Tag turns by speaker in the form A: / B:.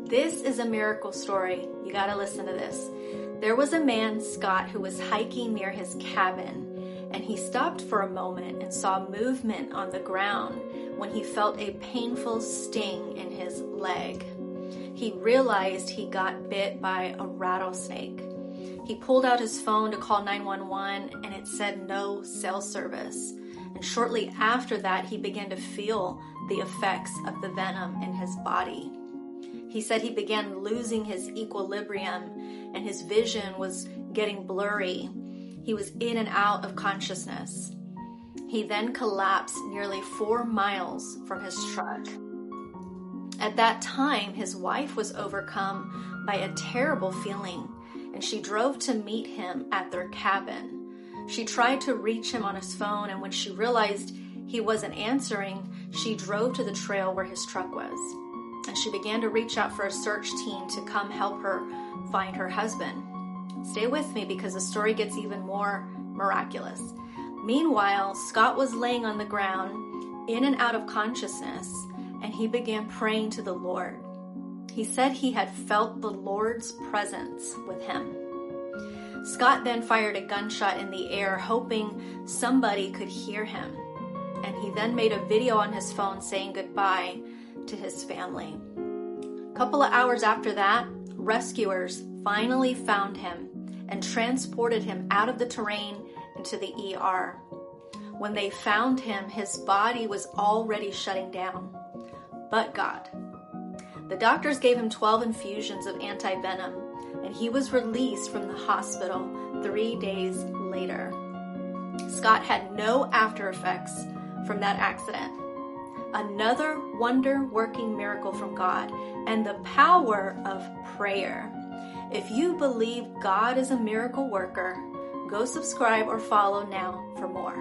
A: This is a miracle story. You got to listen to this. There was a man, Scott, who was hiking near his cabin, and he stopped for a moment and saw movement on the ground when he felt a painful sting in his leg. He realized he got bit by a rattlesnake. He pulled out his phone to call 911, and it said no cell service. And shortly after that, he began to feel the effects of the venom in his body. He said he began losing his equilibrium, and his vision was getting blurry. He was in and out of consciousness. He then collapsed nearly 4 miles from his truck. At that time, his wife was overcome by a terrible feeling, and she drove to meet him at their cabin. She tried to reach him on his phone, and when she realized he wasn't answering, she drove to the trail where his truck was. And she began to reach out for a search team to come help her find her husband. Stay with me because the story gets even more miraculous. Meanwhile, Scott was laying on the ground, in and out of consciousness, and he began praying to the Lord. He said he had felt the Lord's presence with him. Scott then fired a gunshot in the air, hoping somebody could hear him. And he then made a video on his phone saying goodbye to his family. A couple of hours after that, rescuers finally found him and transported him out of the terrain into the ER. When they found him, his body was already shutting down. But God. The doctors gave him 12 infusions of anti-venom, and he was released from the hospital 3 days later. Scott had no after effects from that accident. Another wonder-working miracle from God and the power of prayer. If you believe God is a miracle worker, go subscribe or follow now for more.